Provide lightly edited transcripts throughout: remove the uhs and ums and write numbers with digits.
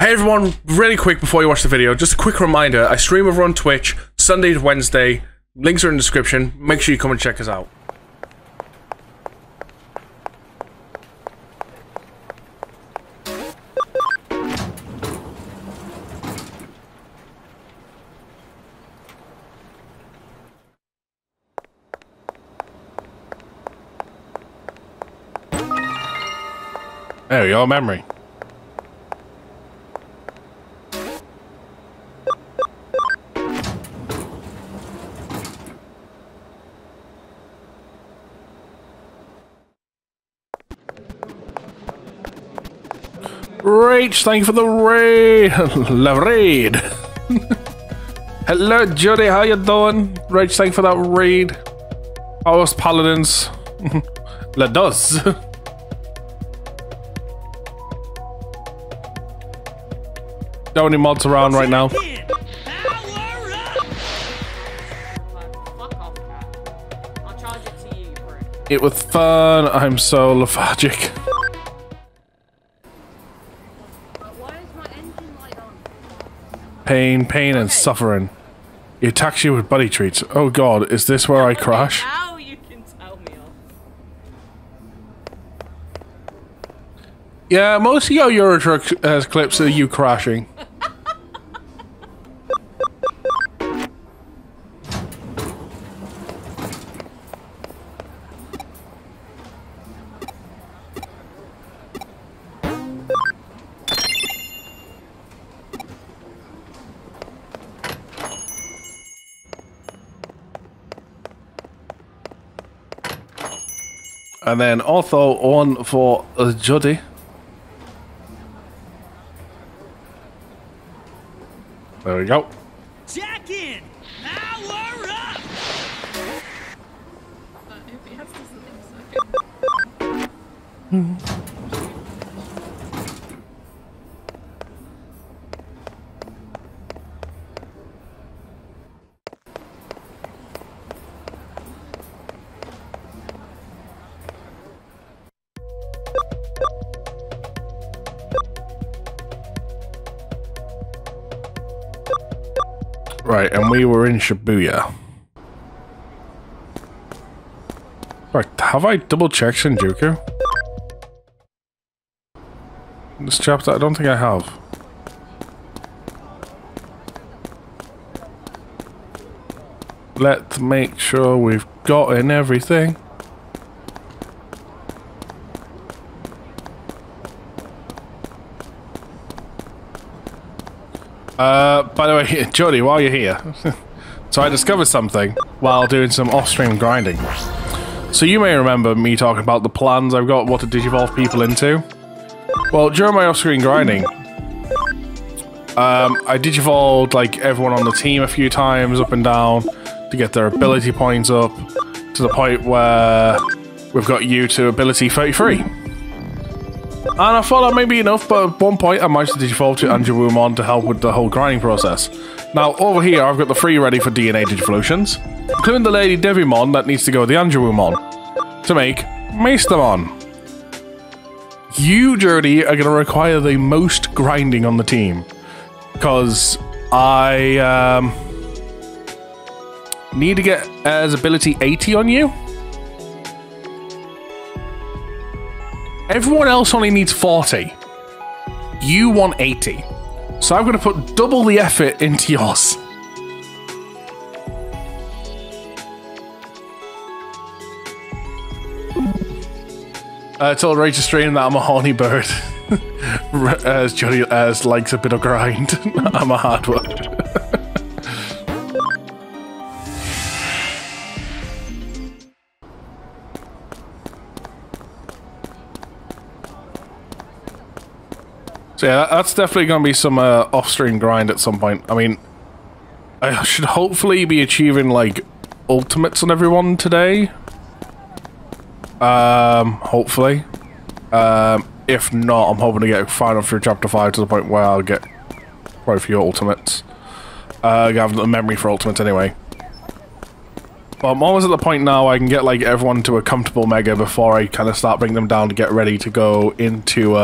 Hey everyone, really quick before you watch the video, just a quick reminder, I stream over on Twitch, Sunday to Wednesday, links are in the description, make sure you come and check us out. There we go, memory. Rach, thank you for the raid. Love raid. Hello, Judy, how you doing? Rach, thank you for that raid. How's Paladins? La dos. Don't any mods around right now. It was fun. I'm so lethargic. Pain, pain, and suffering. He attacks you with buddy treats. Oh god, is this where I crash? How you can tell me off. Yeah, most of your Euro Truck clips are you crashing. And then also one for Judy. There we go. Jack in! Power up! Right, and we were in Shibuya. Right, have I double checked Shinjuku? This chapter, I don't think I have. Let's make sure we've gotten everything. By the way, Jody, while you're here, so I discovered something while doing some off-stream grinding. So you may remember me talking about the plans I've got, what to digivolve people into. Well, during my off-screen grinding, I digivolved like everyone on the team a few times up and down to get their ability points up to the point where we've got you to ability 33. And I thought that may be enough, but at one point I managed to digivolve to Anjawumon to help with the whole grinding process. Now, over here I've got the 3 ready for DNA Digivolutions, including the Lady Devimon that needs to go with the Anjawumon to make Maestamon. You, Jody, are going to require the most grinding on the team, because I need to get as ability 80 on you. Everyone else only needs 40. You want 80. So I'm going to put double the effort into yours. I told Rachel stream that I'm a horny bird. As Johnny likes a bit of grind. I'm a hard one. So yeah, that's definitely going to be some off-stream grind at some point. I mean, I should hopefully be achieving, like, ultimates on everyone today. Hopefully. If not, I'm hoping to get far enough through Chapter 5 to the point where I'll get quite a few ultimates. I have the memory for ultimates anyway. But I'm almost at the point now I can get, like, everyone to a comfortable mega before I kind of start bringing them down to get ready to go into,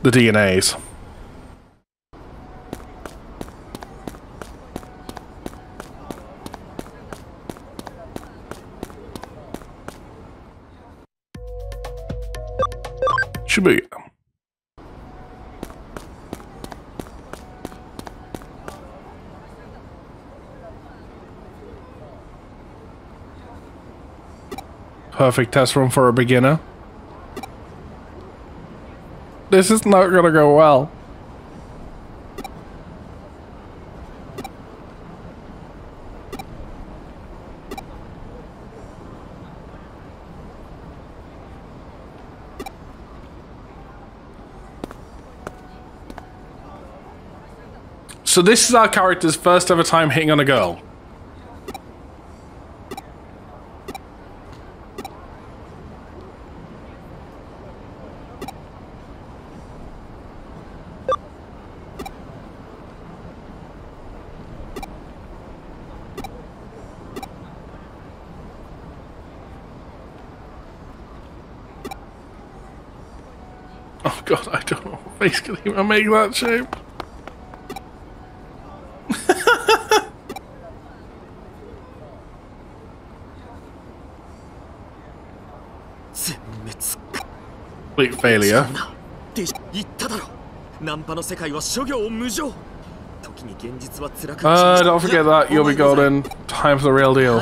the DNAs. Shibuya. Perfect test run for a beginner. This is not gonna go well. So this is our character's first ever time hitting on a girl. Oh god, I don't know. Basically, I make that shape. Complete failure. Don't forget that. You'll be golden. Time for the real deal.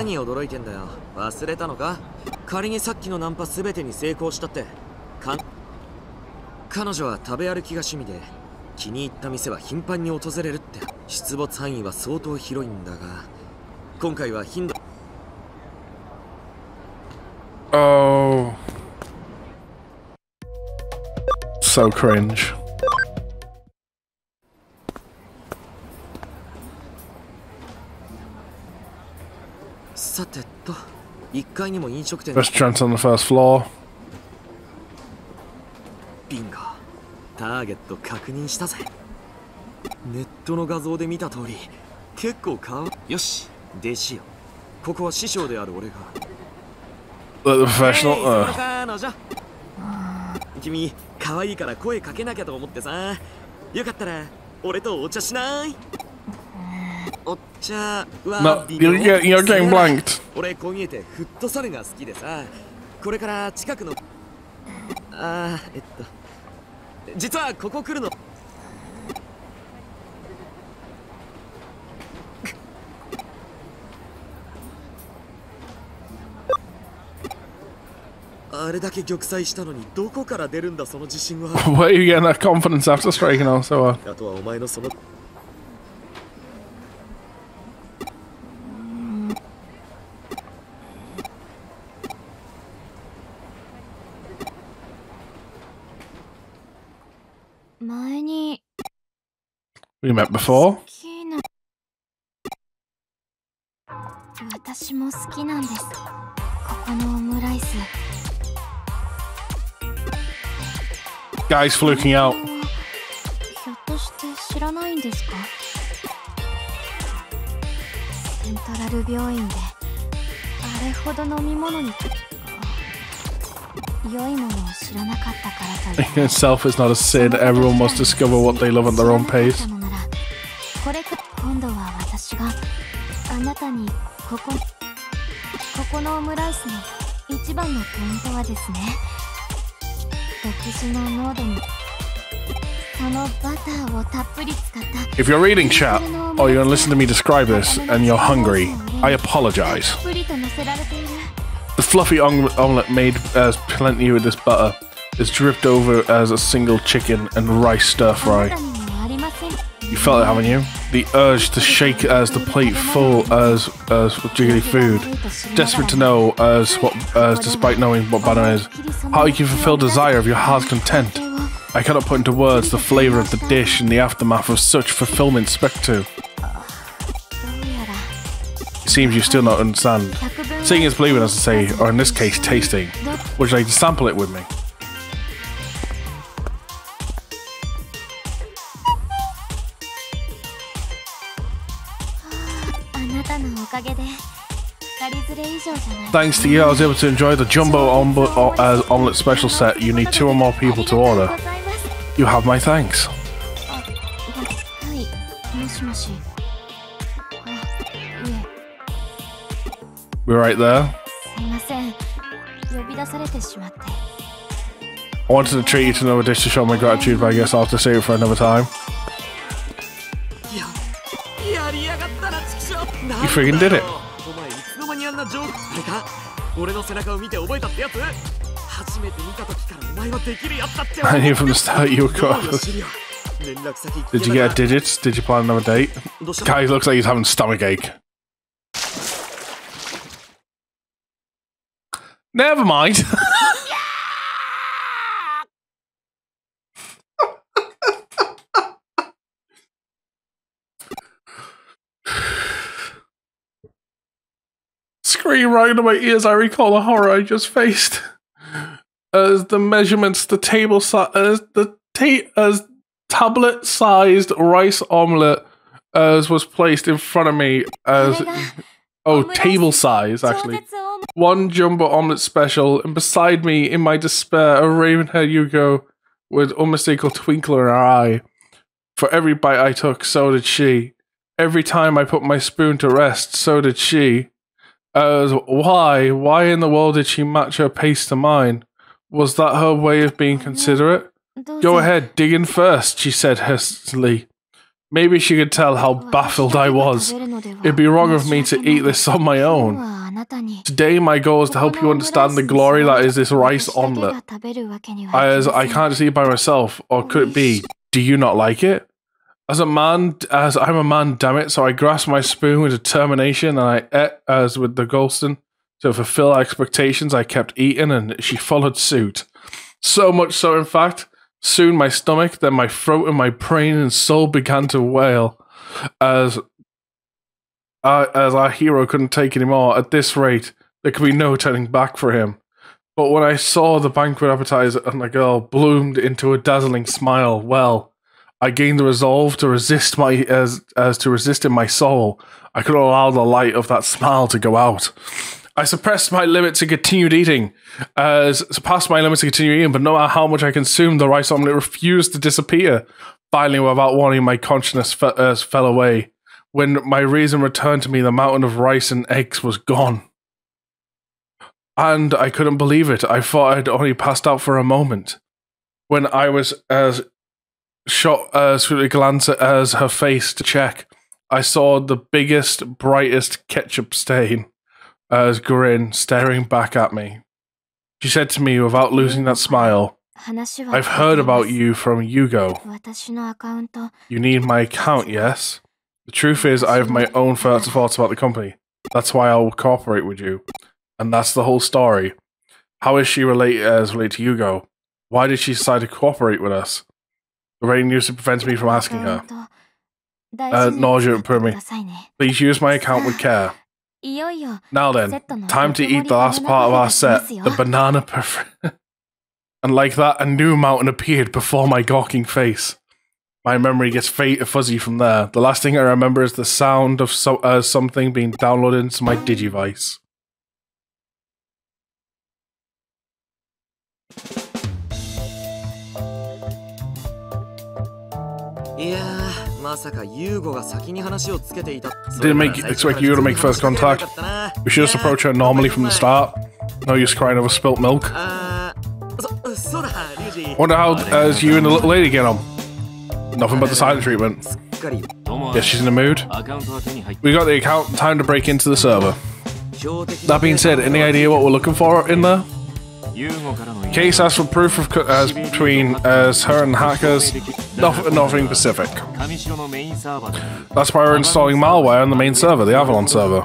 忘れたのか？仮にさっきのナンパすべてに成功したって彼女は食べ歩きが趣味で気に入った店は頻繁に訪れるって出没範囲は相当広いんだが今回は頻度 Oh. So cringe. Restaurant on the first floor. ビンゴターゲット確認したぜネットの画像で見た通り結構よし弟子よここは師匠である俺が The professional. 君可愛いから声かけなきゃと思ってさよかったら俺とお茶しないお茶は No, you're getting blanked. 俺こう見えてフットサルが好きでさこれから近くの実はここ来るの あれだけ玉砕したのにどこから出るんだその自信は Where are you getting that confidence after striking out so well? あとはお前のその We met before. 私も好きなんです。ここのオムライス。 Guys fluking out. ひょっとして知らないんですか？セントラル病院であれほど飲み物に良いものを知らなかったからという。Self is not a sin. Everyone must discover what they love at their own pace. これ今度は私があなたにここのオムライスの一番のポイントはですね。独自の濃度にそのバターをたっぷり使った。 If you're reading chat or you're gonna listen to me describe this and you're hungry, I apologize. The fluffy omelette made as plenty with this butter is dripped over as a single chicken and rice stir fry. You felt it, haven't you? The urge to shake as the plate full as with jiggly food. Desperate to know as despite knowing what banana is, how you can fulfill desire of your heart's content. I cannot put into words the flavour of the dish in the aftermath of such fulfillment spectre. It seems you still not understand. Seeing is believing, as I say, or in this case, tasting. Would you like to sample it with me? Thanks to you, I was able to enjoy the jumbo omelette special set. You need 2 or more people to order. You have my thanks. はい、もしもし。あ、いえ。 We're right there. すいません。呼び出されてしまって。 I wanted to treat you to another dish to show my gratitude, but I guess I'll have to save it for another time. You freaking did it. I knew from the start you were close. Did you get digits? Did you plan another date? Guy looks like he's having stomachache. Never mind. Scream right into my ears. I recall the horror I just faced. As the measurements, the table size, as tablet-sized rice omelette as was placed in front of me as table size actually. One jumbo omelette special, and beside me, in my despair, a raven-haired Yuko with unmistakable twinkle in her eye. For every bite I took, so did she. Every time I put my spoon to rest, so did she. Why in the world did she match her pace to mine? Was that her way of being considerate? Go ahead, dig in first, she said hastily. Maybe she could tell how baffled I was. It'd be wrong of me to eat this on my own. Today my goal is to help you understand the glory that is this rice omelette. As I can't just eat by myself, or could it be, do you not like it? As I'm a man, damn it, so I grasped my spoon with determination and I ate as with the Golston. To fulfill expectations, I kept eating and she followed suit. So much so, in fact, soon my stomach, then my throat and my brain and soul began to wail as our hero couldn't take any more. At this rate, there could be no turning back for him. But when I saw the banquet appetizer and the girl bloomed into a dazzling smile, well, I gained the resolve to resist to resist in my soul. I couldn't allow the light of that smile to go out. I suppressed my limits and continued eating. Surpassed my limits to continue eating, but no matter how much I consumed, the rice omelette refused to disappear. Finally, without warning, my consciousness fell away. When my reason returned to me, the mountain of rice and eggs was gone. And I couldn't believe it. I thought I'd only passed out for a moment. When I was swiftly glanced as her face to check, I saw the biggest, brightest ketchup stain as grin staring back at me. She said to me without losing that smile, I've heard about you from Yugo. You need my account, yes? The truth is, I have my own thoughts about the company. That's why I'll cooperate with you. And that's the whole story. How is she related to Yugo? Why did she decide to cooperate with us? The rain news prevented me from asking her. Nausea and me. Please use my account with care. Now then, time to eat the last part of our set, the banana perfect. And like that, a new mountain appeared before my gawking face. My memory gets fuzzy from there. The last thing I remember is the sound of something being downloaded into my Digivice. Didn't expect you to make first contact. We should just approach her normally from the start. No use crying over spilt milk. Wonder how you and the little lady get on. Nothing but the silent treatment. Guess she's in the mood. We got the account, time to break into the server. That being said, any idea what we're looking for in there? Case asks for proof of between her and hackers. Nothing specific. That's why we're installing malware on the main server, the Avalon server.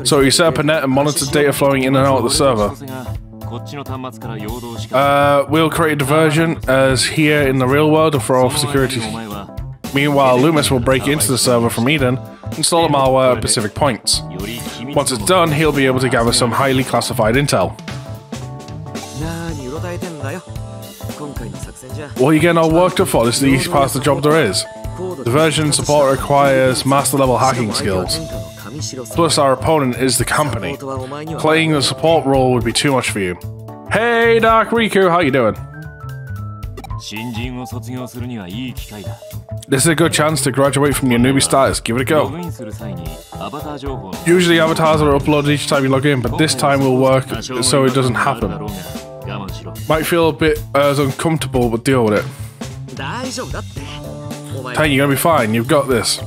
So you set up a net and monitor data flowing in and out of the server. We'll create a diversion as here in the real world for our security. Meanwhile, Lumus will break into the server from Eden, install the malware at specific points. Once it's done, he'll be able to gather some highly classified intel. What are you getting all worked up for? This is the easy part of the job there is. Diversion support requires master level hacking skills. Plus our opponent is the company. Playing the support role would be too much for you. Hey Dark Riku, how you doing? 新人を卒業するにはいい機会だ。 This is a good chance to graduate from your newbie status. Give it a ロ go. グインする際にアバター情報の Usually avatars are uploaded each time you log in, but this time will work so it doesn't あるだ happen. ろうが我慢しろ。 Might feel a bit uncomfortable, but deal with it. 大丈夫だって。お前 Tane, you're gonna be fine. You've got this.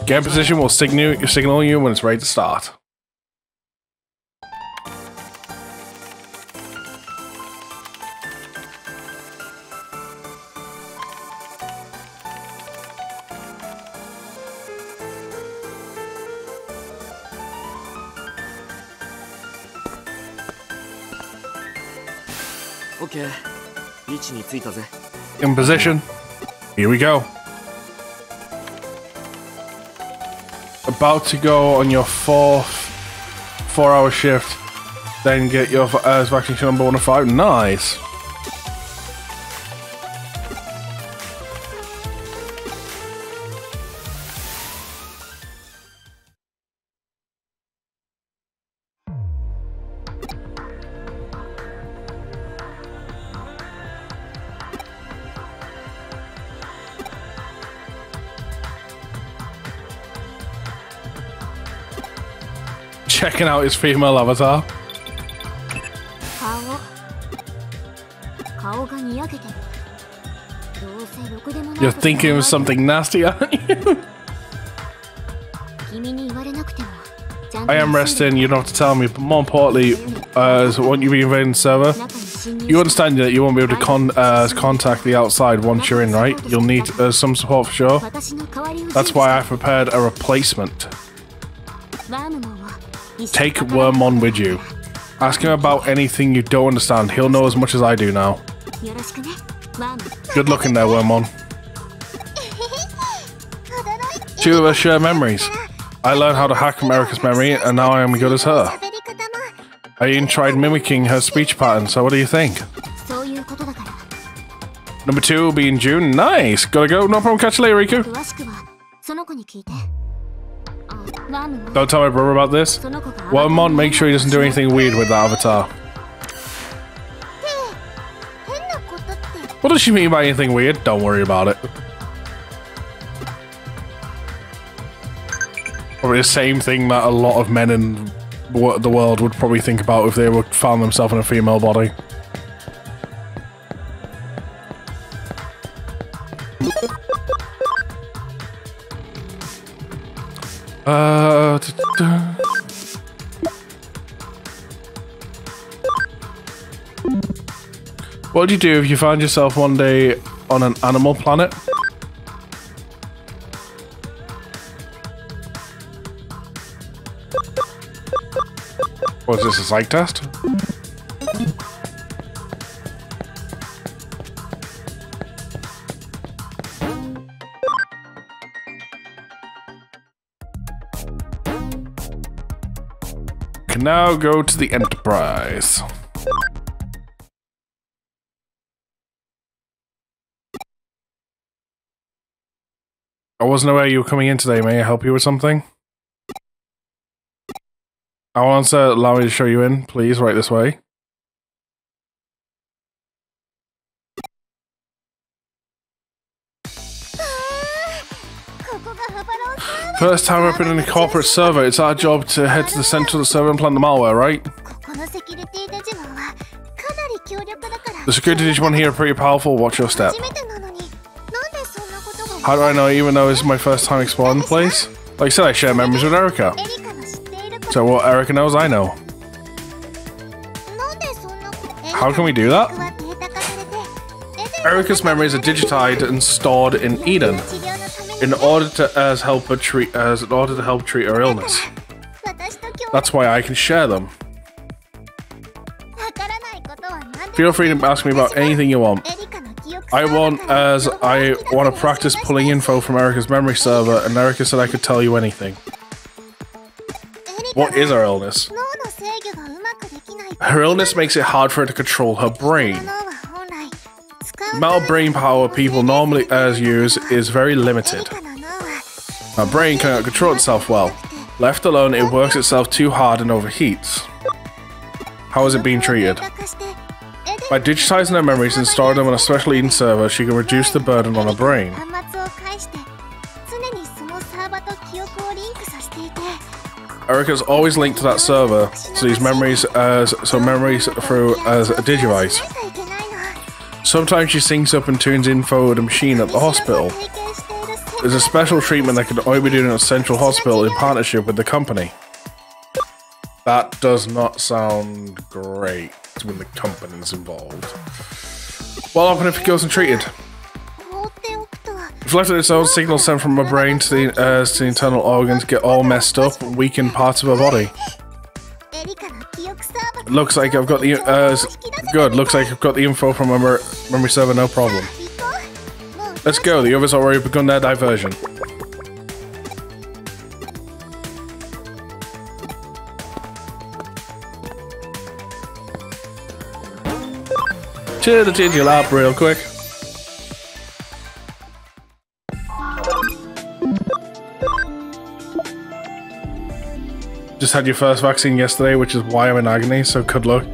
Get in position. We'll signal you when it's ready to start. OK。位置についたぜ。 In position. Here we go. About to go on your 4-hour shift. Then get your vaccination number 1 of 5. Nice. Checking out his female avatar. 顔がにやけてる。どうせろくでもない You're thinking of something nasty, aren't you? 君に言われなくてもちゃんと I am resting, you don't have to tell me, but more importantly, won't you be invading the server? You understand that you won't be able to contact the outside once you're in, right? You'll need some support for sure. 私の代わりを That's why I prepared a replacement. ワームモンを一緒に Take Wormmon with you. Ask him about anything you don't understand. He'll know as much as I do now. よろしくねワーム Good luck in there, Wormmon. Two of us share memories. I learned how to hack America's memory, and now I am good as her. 喋り方も I even tried mimicking her speech pattern, so what do you think? そういうことだから Number 2 will be in June. Nice! Gotta go. No problem. Catch you later, Riku. 詳しくはその子に聞いてあワームも Don't tell my brother about this. その子が Wormmon, make sure he doesn't do anything weird with that avatar. 変なことって What does she mean by anything weird? Don't worry about it. Probably the same thing that a lot of men in the world would probably think about if they found themselves in a female body. What would you do if you found yourself one day on an animal planet? Was this a psych test? Can now go to the Enterprise. I wasn't aware you were coming in today. May I help you with something? I want to allow me to show you in, please, right this way. First time I've been in a corporate server, it's our job to head to the center of the server and plant the malware, right? ここのセキュリティデジモンはかなり強力だから The security Digimon here are pretty powerful, watch your step. 初めてなのになんでそんなことが How do I know, even though this is my first time exploring the place? Like I said, I share memories with Erica. エリカの知っていること So what Erica knows, I know. なんでそんなこと How can we do that? はデータ化されて Erica's memories are digitized and stored in Eden 治療のために in order to help treat her illness. 私と今日 That's why I can share them. わからないことは何でも Feel free to ask me about anything you want. エリカの記憶 I want to practice pulling info from Erica's memory server, and Erica said I could tell you anything. What is her illness? 脳の制御がうまくできない Her illness makes it hard for her to control her brain. 脳は本来使う The amount of brain power people normally use is very エリ limited. カの脳は Her brain cannot control itself well. Left alone, it works itself too hard and overheats. How is it being treated? データ化してエデ By digitizing her memories and storing them on a special Eden server, she can reduce the burden on her brain. 端末を介して常にそのサーバと記憶をリンクさせていて Erica's always linked to that server, so these memories memories through as a digivice. Sometimes she syncs up and tunes info with a machine at the hospital. There's a special treatment that can only be done at Central Hospital in partnership with the company. That does not sound great when the company's involved. What happens if it goes untreated? If left on its own, signals sent from her brain to the internal organs get all messed up and weaken parts of her body. Looks like I've got the good. Looks like I've got the info from my memory server, no problem. Let's go. The others already begun their diversion. To the Digilab real quick. Just had your first vaccine yesterday, which is why I'm in agony, so good luck.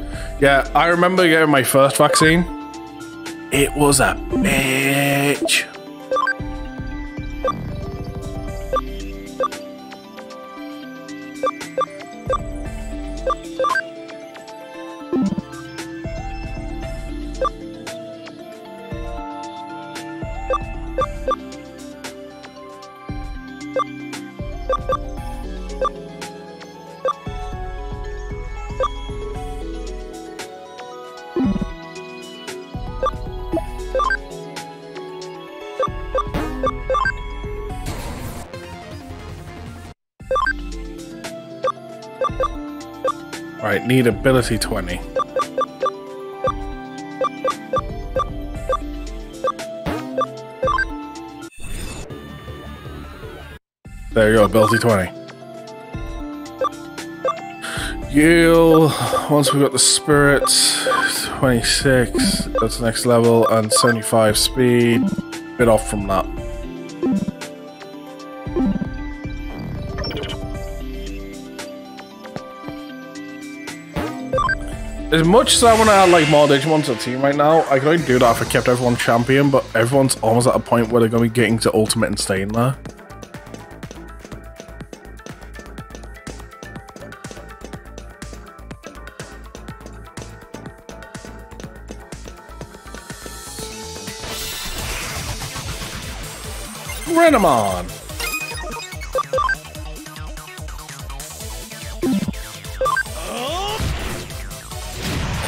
Yeah, I remember getting my first vaccine. It was a bitch. Right, need ability 20. There you go, ability 20. Once we've got the spirit, 26, that's the next level, and 75 speed, bit off from that. As much as I want to add like more Digimon to the team right now, I could only do that if I kept everyone champion, but everyone's almost at a point where they're going to be getting to ultimate and staying there. Renamon!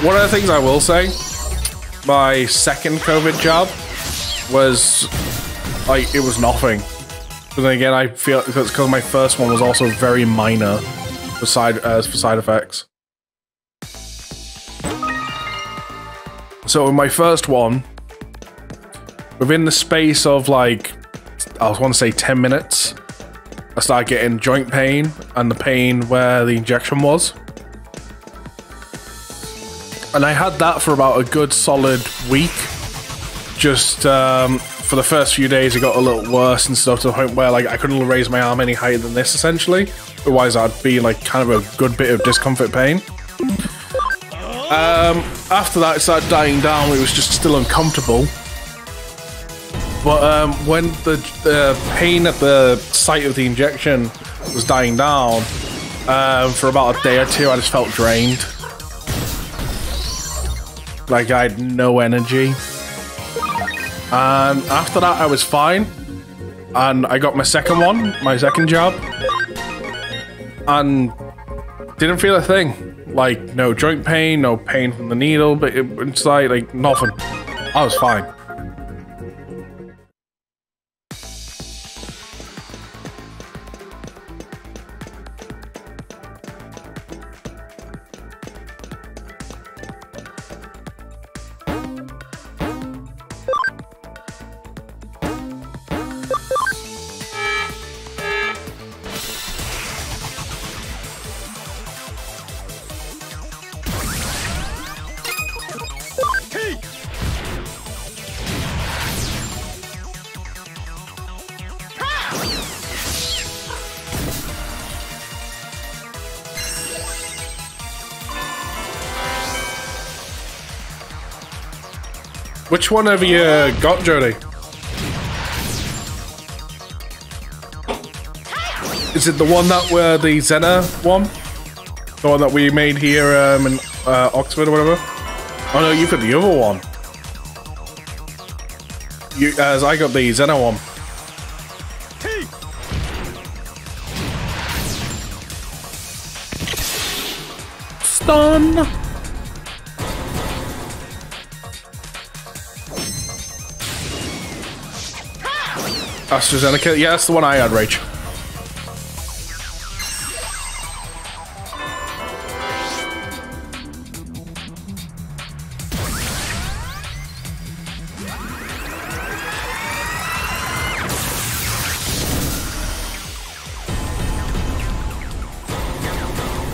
One of the things I will say, my second COVID jab was, like, it was nothing. But then again, I feel because my first one was also very minor for side effects. So in my first one, within the space of like, I want to say 10 minutes, I started getting joint pain and the pain where the injection was. And I had that for about a good solid week. Just for the first few days, it got a little worse and stuff to the point where like I couldn't raise my arm any higher than this essentially. Otherwise, I'd be like kind of a good bit of discomfort pain. After that, it started dying down. It was just still uncomfortable. But when the pain at the site of the injection was dying down, for about a day or two, I just felt drained. Like I had no energy. And after that, I was fine. And I got my second one, my second jab. And didn't feel a thing. Like, no joint pain, no pain from the needle, but it's like nothing. I was fine. Which one have you got, Jody? Is it the one that were the Zena one? The one that we made here in Oxford or whatever? Oh no, you got the other one. As I got the Zena one. Stun! AstraZeneca? Yeah, that's the one I had, Rach.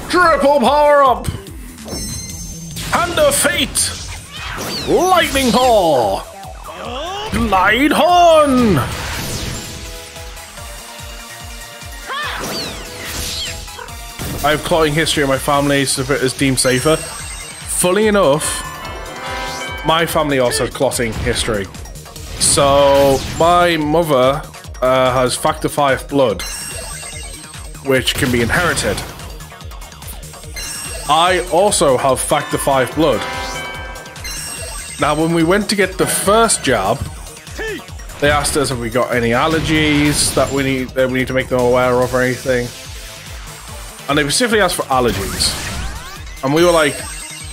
Triple power up! Hand of Fate! Lightning Paw! Glide Horn! I have clotting history in my family, so if it is deemed safer. Funny enough, my family also has clotting history. So, my mother has Factor 5 blood, which can be inherited. I also have Factor 5 blood. Now, when we went to get the first jab, they asked us if we got any allergies that we need to make them aware of or anything. And they specifically asked for allergies. And we were like,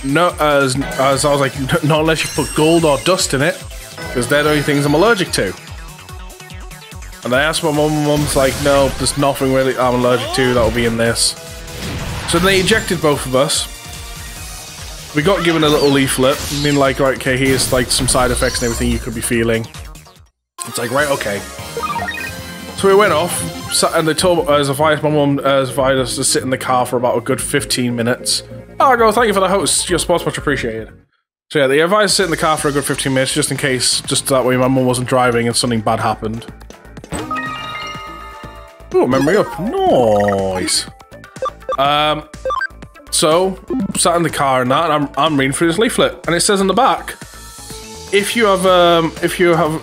no, as I was like, not unless you put gold or dust in it, because they're the only things I'm allergic to. And I asked my mum, and mum's like, no, there's nothing really I'm allergic to that'll be in this. So they ejected both of us. We got given a little leaflet, I mean, like, right, okay, here's like some side effects and everything you could be feeling. It's like, right, okay. So we went off, and they told us, my mum advised us to sit in the car for about a good 15 minutes. Oh, I go, thank you for the host, your sports much appreciated. So yeah, they advised us to sit in the car for a good 15 minutes, just in case, just that way my mum wasn't driving and something bad happened. Oh, memory up, nice. So, sat in the car and that, and I'm reading through this leaflet, and it says on the back, if you have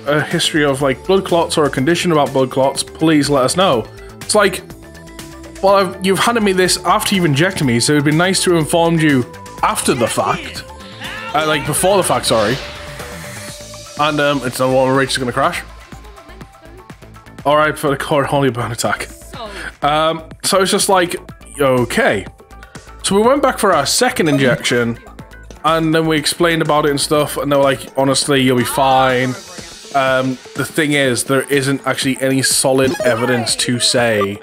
a history of like blood clots or a condition about blood clots, please let us know. It's like, well, you've handed me this after you've injected me, so it'd be nice to have informed you after the fact, like before the fact, sorry. And it's not one where Rachel's gonna crash. All right, for the core holy burn attack. So it's just like, okay. So we went back for our second injection, and then we explained about it and stuff, and they were like, honestly, you'll be fine. The thing is, there isn't actually any solid evidence to say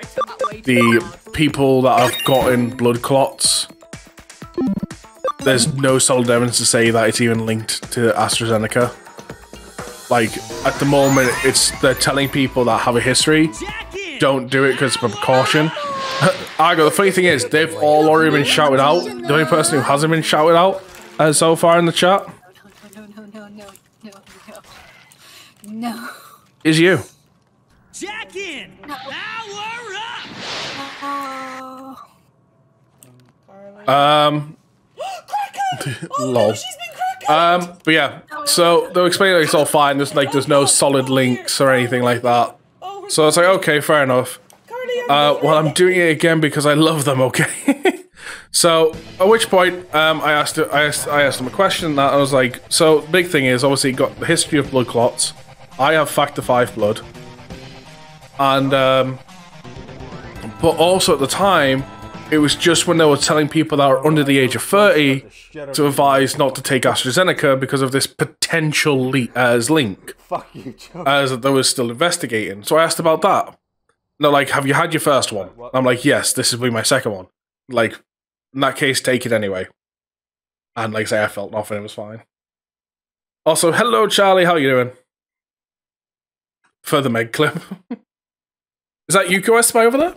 the people that have gotten blood clots, there's no solid evidence to say that it's even linked to AstraZeneca. Like, at the moment, they're telling people that have a history, don't do it because it's a precaution. The funny thing is, they've all already been shouted out. The only person who hasn't been shouted out so far in the chat No. is you. Jack in! Power up! Lol. But yeah, so they'll explain that it's all fine. There's no solid links or anything like that. So it's like, okay, fair enough. Well, I'm doing it again because I love them. Okay. So at which point, I asked them a question, and I was like, so the big thing is obviously got the history of blood clots. I have Factor 5 blood, and but also at the time, it was just when they were telling people that are under the age of 30 to advise not to take AstraZeneca because of this potential link. Fuck you, Joe. As they were still investigating. So I asked about that. And they're like, have you had your first one? I'm like, yes, this will be my second one. Like, in that case, take it anyway. And like I say, I felt nothing, it was fine. Also, hello Charlie, how you doing? Further Meg clip. Is that Yuko Espai over there?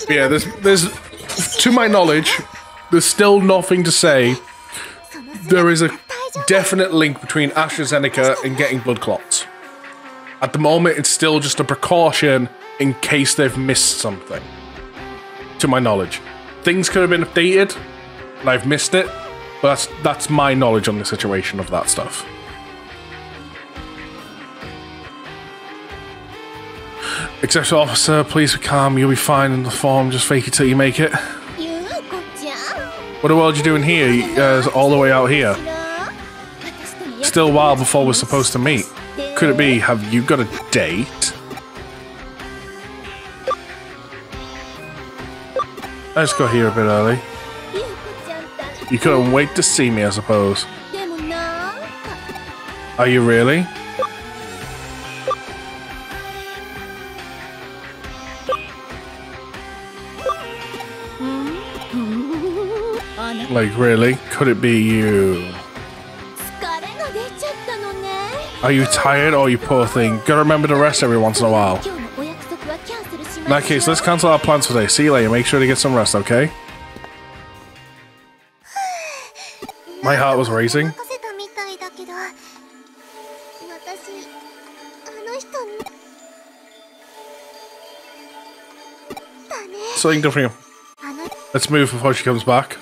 Yeah, there's to my knowledge, there's still nothing to say. There is a definite link between AstraZeneca and getting blood clots. At the moment, it's still just a precaution in case they've missed something. To my knowledge. Things could have been updated, and I've missed it, but that's my knowledge on the situation of that stuff. Executive officer, please be calm. You'll be fine in the form. Just fake it till you make it. What the world are you doing here? All the way out here. Still a while before we're supposed to meet. Could it be? Have you got a date? Let's go here a bit early. You couldn't wait to see me, I suppose. Are you really? Like, really? Could it be you? Are you tired? Oh, you poor thing. Gotta remember to rest every once in a while. In that case, let's cancel our plans for today. See you later. Make sure to get some rest, okay? My heart was racing. Something different. Let's move before she comes back.